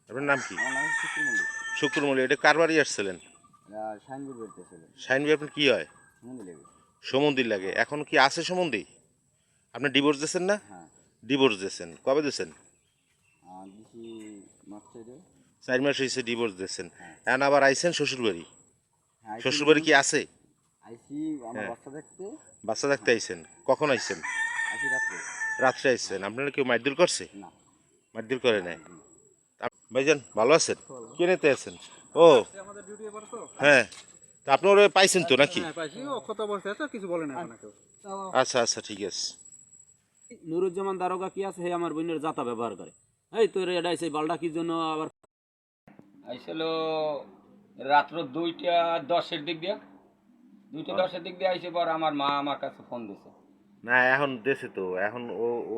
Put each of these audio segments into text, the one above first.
আপনার নাম কি? আমার নাম শুক্র মল্লিক। শুক্র মল্লিক। এটা কার বাড়ি আসছিলেন? শাইনপুর বেরতেছিলেন। শাইনবি আপনার কি হয়? মন্দির লেগে। সমন্দি লাগে। এখন কি আছে সমন্দি? আপনি ডিভোর্স দিয়েছেন না? হ্যাঁ। ডিভোর্স দিয়েছেন কবে দিয়েছেন? দিছি মাস ছেড়ে। 4 মাস হয়েছে ডিভোর্স দিয়েছেন। হ্যাঁ। এখন আবার আইছেন শ্বশুরবাড়ি। হ্যাঁ, শ্বশুরবাড়ি কি আছে? আইসি আমার হ্যাঁ। বাচ্চা দেখতে। বাচ্চা থাকতে আইছেন? কখন আইছেন? আইসি রাত্রে। রাত্রে আইছেন। আপনারা কেউ মারধর করছে? না। মারধর করে নাই? জি। ভাইজান ভালো আছেন? কে নিতে আছেন? ও হ্যাঁ, তা আপনি ওরা পাইছেন তো নাকি? আচ্ছা আচ্ছা, ঠিক আছে। নুরুজ্জামান দারোগা কি আছে, হে আমার বোনের জাতা ব্যবহার করে। এই তোর এটা সেই বালটা কি জন্য আবার আইছিল রাত্র 2:10 দিক দিয়ে 2:10 দিক দিয়ে আইসে পর আমার মা আমার কাছে ফোন দিছে। না এখন দেশে তো এখন ও ও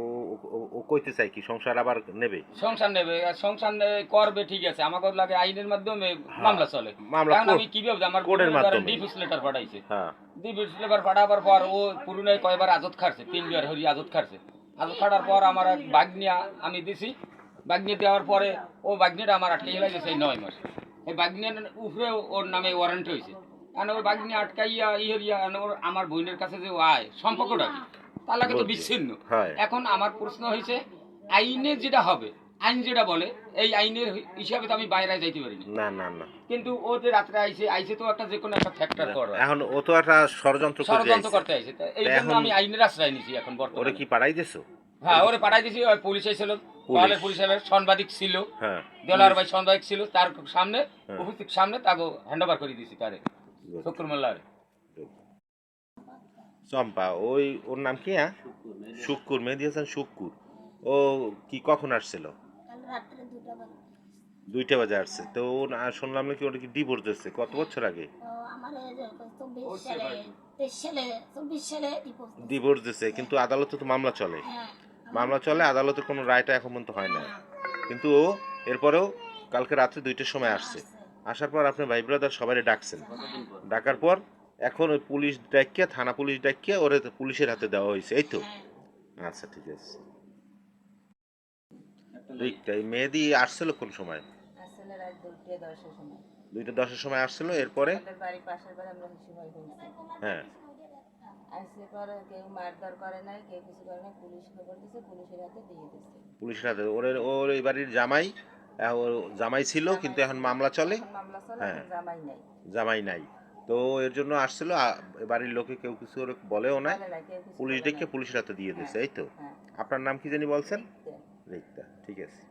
ও- ও কইতে চাই কি সংসার আবার নেবে? সংসার নেবে আর সংসার করবে, ঠিক আছে, আমাকে লাগে আইনের মাধ্যমে মামলা চলে। মামলা এখন আমি কি ভাবছি আমার কোর্টের মাধ্যমে। ডিফিস লেটার পাঠাইছে। হ্যাঁ। ডিফিস লেটার পাঠাবার পর ও পুরুনায় কয়বার আজত খাচ্ছে, 3বার হরি আজত খাচ্ছে। আজত খাটার পর আমার এক বাগনিয়া আমি দিছি। বাগনিয়া দেওয়ার পরে ও বাগনিটা আমার আটকে গেছে এই 9 মাস। এই বাগনিয়ার উপরে ওর নামে ওয়ারেন্ট হয়েছে। কারণ ওই বাগনি আটকাইয়া ইহরিয়া আমার বোনের কাছে যে ও আয় সম্পর্কটা কি তার লাগে তো বিচ্ছিন্ন। এখন আমার প্রশ্ন হয়েছে আইনে যেটা হবে, আইন যেটা বলে এই আইনের হিসাবে তো আমি বাইরে যাইতে পারি না না না। কিন্তু ও যে রাত্রে আইছে তো একটা যে কোনো একটা ফ্যাক্টর করে এখন ও তো একটা ষড়যন্ত্র করতে আইছে। এই জন্য আমি আইনের আশ্রয় নিছি এখন বর্তমানে। ওরে কি পাঠাই দিছো? হ্যাঁ, ওরে পাঠাই দিছি। ওই পুলিশ এসেছিল, পাহাড়ের পুলিশ এর সাংবাদিক ছিল। হ্যাঁ। দেলার ভাই সাংবাদিক ছিল, তার সামনে উপস্থিত সামনে তাকে হ্যান্ডওভার করে দিছি তারে শুক্র মোল্লারে। চম্পা ওই ওর নাম কি? হ্যাঁ, শুক্কুর। মেহেদি হাসান শুক্কুর। ও কি কখন আসছিল? রাত্রে 2টা বাজে আসছে। তো ও শুনলাম নাকি ওটা কি ডিভোর্স দিচ্ছে কত বছর আগে? আমার 24 সালে ডিভোর্স দিচ্ছে, কিন্তু আদালতে তো মামলা চলে। মামলা চলে, আদালতে কোনো রায়টা এখন পর্যন্ত হয় না। কিন্তু ও এরপরেও কালকে রাত্রে 2টার সময় আসছে। আসার পর আপনি ভাই ব্রাদার সবাই ডাকছেন। ডাকার পর এখন ওই পুলিশ ডাকিয়া, থানা পুলিশ ডাকিয়া ওরে পুলিশের হাতে দেওয়া হয়েছে, এই তো? আচ্ছা ঠিক আছে। এই মেহেদি আসছিল কোন সময়? আসলে রাত 2:10 সময়। 2:10 সময় আসছিল। এরপরে আমাদের বাড়ি পাশের বাড়ি আমরা হিসু ভাই বলছি। হ্যাঁ। আসলে পরে কেউ মারধর করে নাই, কেউ কিছু করে নাই, পুলিশ খবর দিছে, পুলিশের হাতে দিয়ে দিছে। পুলিশের হাতে ওর এই বাড়ির জামাই, ওর জামাই ছিল, কিন্তু এখন মামলা চলে। মামলা চলে, হ্যাঁ। এখন জামাই নাই। জামাই নাই। তো এর জন্য আসছিল। বাড়ির লোকে কেউ কিছু ওরে বলেও নাই। বলে নাই, কেউ কিছু পুলিশ বলে ডেকে নাই। পুলিশের হাতে দিয়ে দিয়েছে, এই তো? হ্যাঁ। আপনার নাম কি জানি বলছেন? রিক্তা। ঠিক আছে।